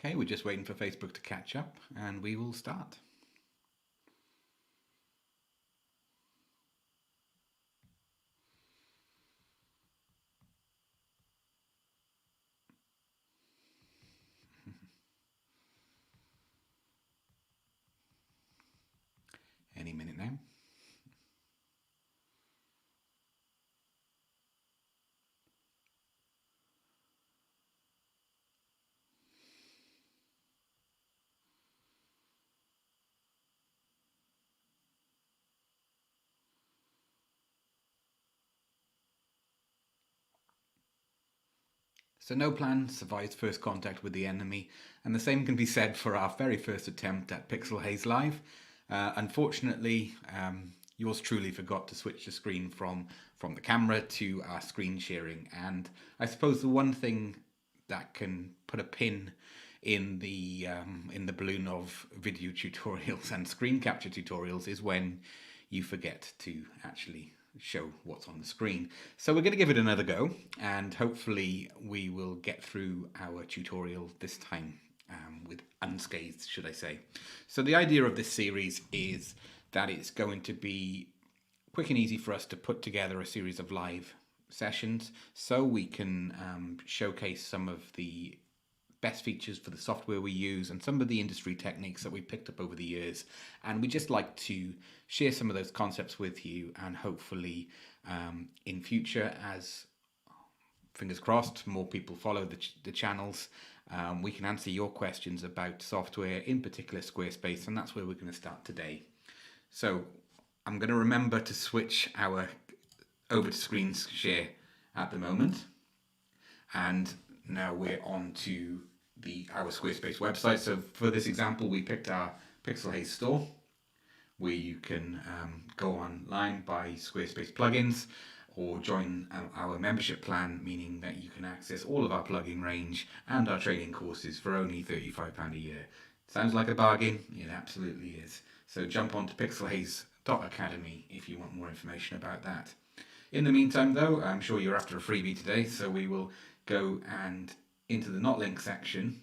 Okay, we're just waiting for Facebook to catch up and we will start. Any minute now. So no plan survives first contact with the enemy, and the same can be said for our very first attempt at PixelHaze Live. Unfortunately, yours truly forgot to switch the screen from the camera to our screen sharing, and I suppose the one thing that can put a pin in the balloon of video tutorials and screen capture tutorials is when you forget to actually show what's on the screen. So we're going to give it another go, and hopefully we will get through our tutorial this time with unscathed, should I say. So the idea of this series is that it's going to be quick and easy for us to put together a series of live sessions so we can showcase some of the best features for the software we use and some of the industry techniques that we picked up over the years. And we just like to share some of those concepts with you, and hopefully in future, as fingers crossed, more people follow the channels, we can answer your questions about software, in particular Squarespace, and that's where we're going to start today. So I'm going to remember to switch our over to screen share at the moment, and now we're on to our Squarespace website. So for this example, we picked our PixelHaze store, where you can go online, buy Squarespace plugins, or join our membership plan, meaning that you can access all of our plugin range and our training courses for only £35 a year. Sounds like a bargain? It absolutely is. So jump on to pixelhaze.academy if you want more information about that. In the meantime, though, I'm sure you're after a freebie today, so we will go and into the not link section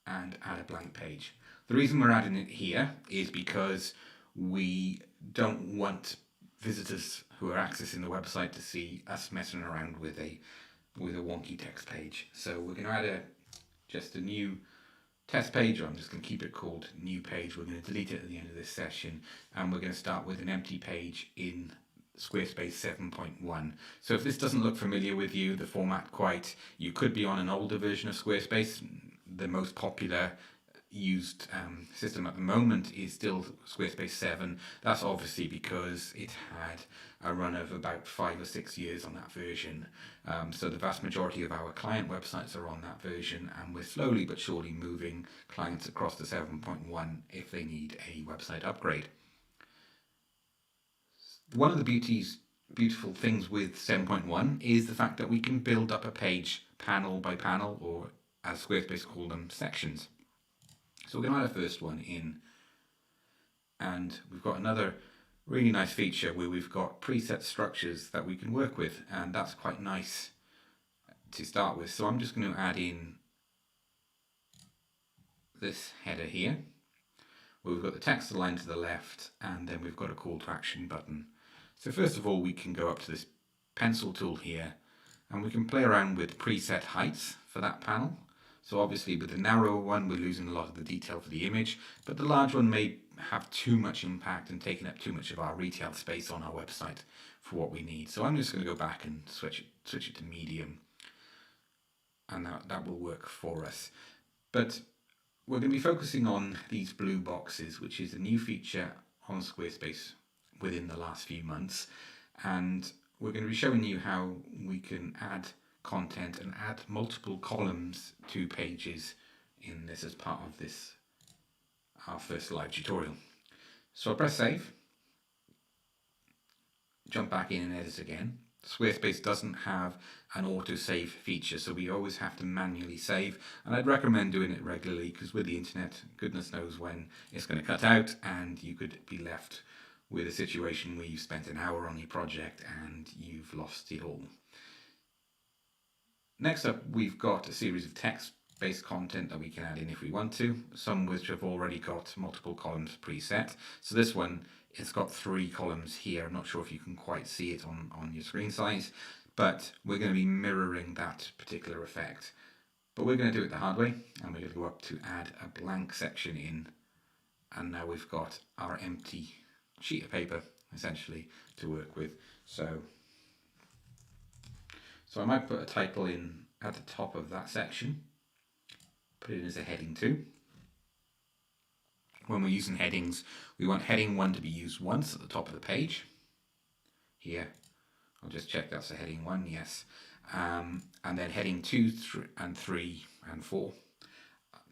and add a blank page. The reason we're adding it here is because we don't want visitors who are accessing the website to see us messing around with a wonky text page. So we're going to add just a new test page, or I'm just going to keep it called new page. We're going to delete it at the end of this session, and we're going to start with an empty page in Squarespace 7.1. So if this doesn't look familiar with you, the format you could be on an older version of Squarespace. The most popular used system at the moment is still Squarespace 7. That's obviously because it had a run of about 5 or 6 years on that version. So the vast majority of our client websites are on that version, and we're slowly but surely moving clients across to 7.1 if they need a website upgrade. One of the beautiful things with 7.1 is the fact that we can build up a page panel by panel, or as Squarespace call them, sections. So we're going to add a first one in, and we've got another really nice feature where we've got preset structures that we can work with, and that's quite nice to start with. So I'm just going to add in this header here, where we've got the text aligned to the left, and then we've got a call to action button. So first of all, we can go up to this pencil tool here, and we can play around with preset heights for that panel. So obviously with the narrower one, we're losing a lot of the detail for the image, but the large one may have too much impact and taking up too much of our retail space on our website for what we need. So I'm just going to go back and switch it to medium, and that will work for us. But we're going to be focusing on these blue boxes, which is a new feature on Squarespace within the last few months, and we're going to be showing you how we can add content and add multiple columns to pages in this as part of this our first live tutorial. So I'll press save, jump back in and edit again. Squarespace doesn't have an autosave feature, so we always have to manually save, and I'd recommend doing it regularly, because with the internet, goodness knows when it's going to cut out and you could be left with a situation where you've spent an hour on your project and you've lost it all. Next up, we've got a series of text base content that we can add in if we want to, some which have already got multiple columns preset. So this one, it's got 3 columns here. I'm not sure if you can quite see it on your screen size, but we're going to be mirroring that particular effect. But we're going to do it the hard way, and we're going to go up to add a blank section in, and now we've got our empty sheet of paper essentially to work with. So I might put a title in at the top of that section, put it as a heading 2. When we're using headings, we want heading 1 to be used once at the top of the page. Here, I'll just check that's a heading 1, yes. And then heading 2 and 3 and 4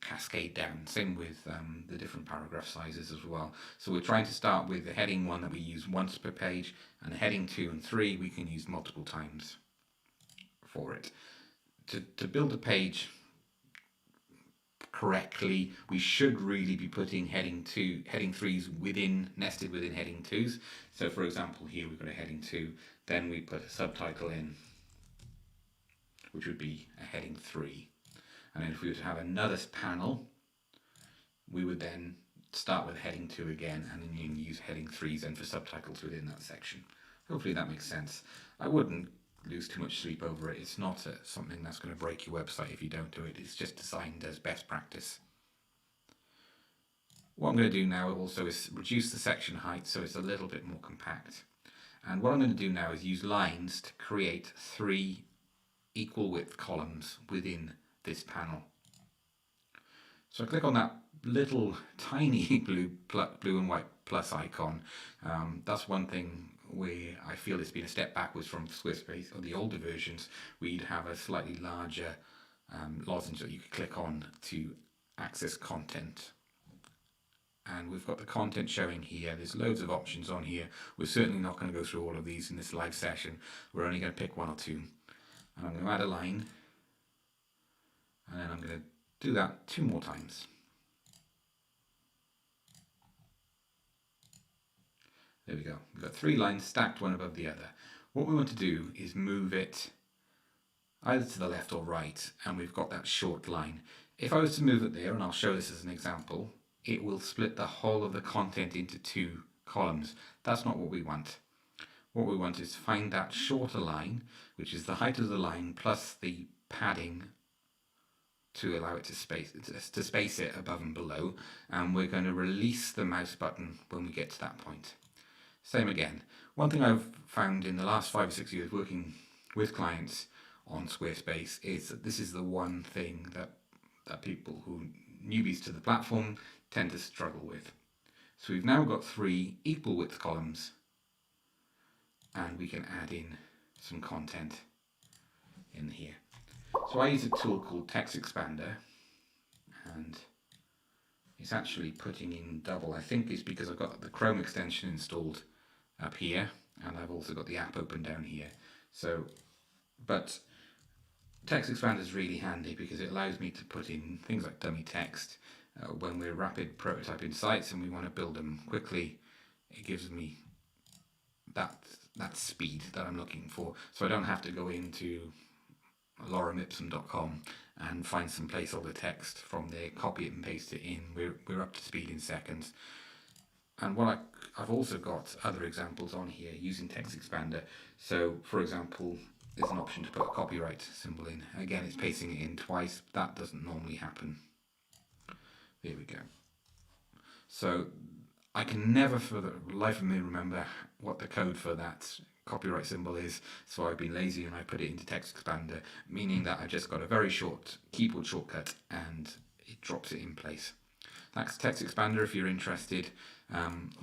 cascade down. Same with the different paragraph sizes as well. So we're trying to start with the heading 1 that we use once per page, and the heading 2 and 3 we can use multiple times for it. To build a page correctly, we should really be putting heading 3s nested within heading 2s. So for example, here we've got a heading 2, then we put a subtitle in, which would be a heading 3. And then if we were to have another panel, we would then start with heading 2 again, and then you can use heading 3s then for subtitles within that section. Hopefully that makes sense. I wouldn't lose too much sleep over it. It's not something that's going to break your website if you don't do it. It's just designed as best practice. What I'm going to do now also is reduce the section height so it's a little bit more compact. And what I'm going to do now is use lines to create 3 equal width columns within this panel. So I click on that little tiny blue and white plus icon. That's one thing where I feel it's been a step backwards from Squarespace or the older versions, where you'd have a slightly larger lozenge that you could click on to access content. And we've got the content showing here. There's loads of options on here. We're certainly not going to go through all of these in this live session. We're only going to pick 1 or 2. And I'm going to add a line, and then I'm going to do that 2 more times. There we go. We've got 3 lines stacked one above the other. What we want to do is move it either to the left or right, and we've got that short line. If I was to move it there, and I'll show this as an example, it will split the whole of the content into 2 columns. That's not what we want. What we want is to find that shorter line, which is the height of the line plus the padding to allow it to space it above and below, and we're going to release the mouse button when we get to that point. Same again. One thing I've found in the last 5 or 6 years working with clients on Squarespace is that this is the one thing that people who newbies to the platform tend to struggle with. So we've now got 3 equal width columns, and we can add in some content in here. So I use a tool called Text Expander, and it's actually putting in double. I think it's because I've got the Chrome extension installed up here, and I've also got the app open down here. So, but Text Expander is really handy because it allows me to put in things like dummy text when we're rapid prototyping sites and we want to build them quickly. It gives me that speed that I'm looking for, so I don't have to go into loremipsum.com and find some placeholder text from there, copy it and paste it in. We're up to speed in seconds. And what I've also got other examples on here using Text Expander. So for example, there's an option to put a copyright symbol in. Again, it's pasting it in twice. That doesn't normally happen. There we go. So I can never for the life of me remember what the code for that copyright symbol is, so I've been lazy and I put it into Text Expander, meaning that I've just got a very short keyboard shortcut and it drops it in place. That's Text Expander if you're interested.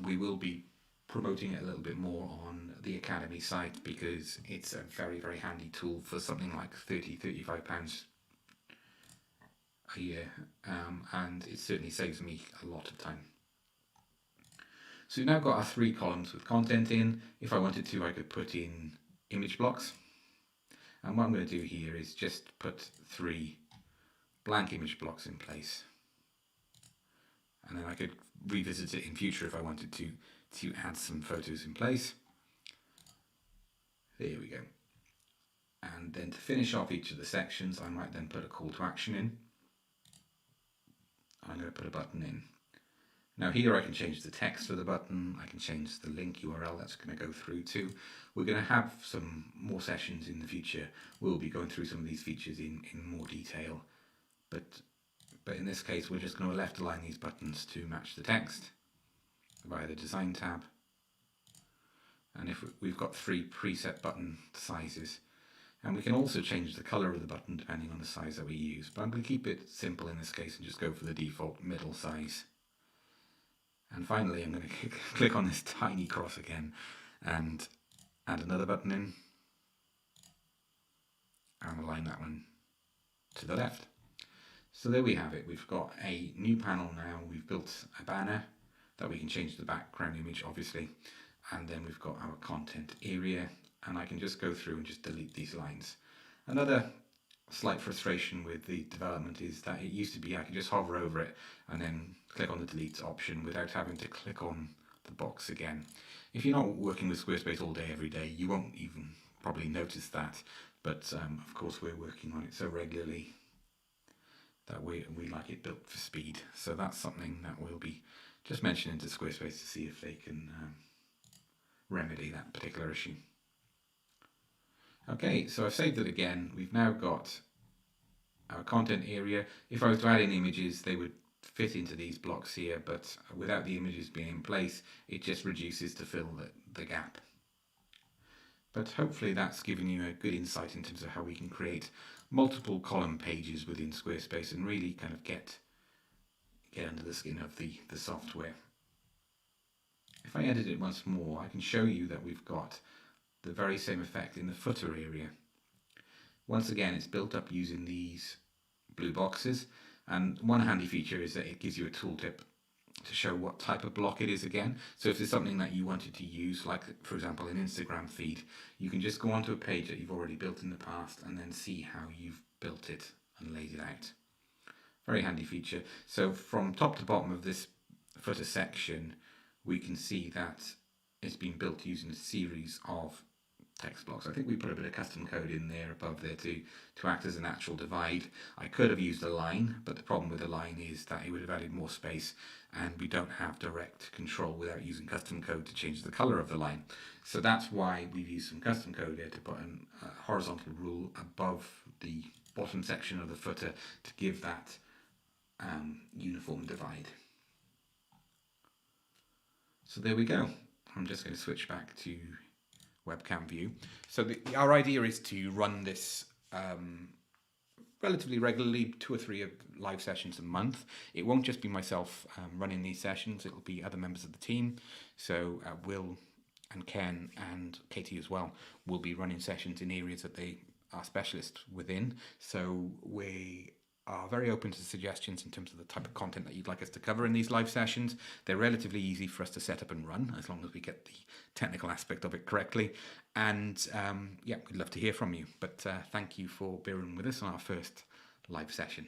We will be promoting it a little bit more on the Academy site because it's a very, very handy tool for something like £30–35 a year, and it certainly saves me a lot of time. So we've now got our 3 columns with content in. If I wanted to, I could put in image blocks. And what I'm going to do here is just put 3 blank image blocks in place. And then I could revisit it in future if I wanted to add some photos in place. There we go. And then to finish off each of the sections, I might then put a call to action in. I'm going to put a button in. Now here I can change the text for the button, I can change the link URL that's going to go through to. We're going to have some more sessions in the future. We'll be going through some of these features in more detail. But in this case we're just going to left align these buttons to match the text via the design tab. And if we've got 3 preset button sizes, and we can also change the color of the button depending on the size that we use. But I'm going to keep it simple in this case and just go for the default middle size. And finally, I'm going to click on this tiny cross again and add another button in and align that one to the left. So there we have it. We've got a new panel now. We've built a banner that we can change the background image, obviously. And then we've got our content area, and I can just go through and just delete these lines. Another slight frustration with the development is that it used to be I could just hover over it and then click on the delete option without having to click on the box again. If you're not working with Squarespace all day every day, you won't even probably notice that, but of course we're working on it so regularly that we like it built for speed. So that's something that we'll be just mentioning to Squarespace to see if they can remedy that particular issue. Okay, so I've saved it again. We've now got our content area. If I was to add in images, they would fit into these blocks here, but without the images being in place, it just reduces to fill the gap. But hopefully that's given you a good insight in terms of how we can create multiple column pages within Squarespace and really kind of get under the skin of the software. If I edit it once more, I can show you that we've got the very same effect in the footer area. Once again, it's built up using these blue boxes, and one handy feature is that it gives you a tooltip to show what type of block it is again. So if there's something that you wanted to use, like for example an Instagram feed, you can just go onto a page that you've already built in the past and then see how you've built it and laid it out. Very handy feature. So from top to bottom of this footer section, we can see that it's been built using a series of text blocks. I think we put a bit of custom code in there above there to act as a natural divide. I could have used a line, but the problem with a line is that it would have added more space, and we don't have direct control without using custom code to change the color of the line. So that's why we've used some custom code there to put a horizontal rule above the bottom section of the footer to give that uniform divide. So there we go. I'm just going to switch back to webcam view. So our idea is to run this relatively regularly, 2 or 3 live sessions a month. It won't just be myself running these sessions, it'll be other members of the team. So Will and Ken and Katie as well will be running sessions in areas that they are specialists within. So we are very open to suggestions in terms of the type of content that you'd like us to cover in these live sessions. They're relatively easy for us to set up and run, as long as we get the technical aspect of it correctly. And yeah, we'd love to hear from you. But thank you for bearing with us on our first live session.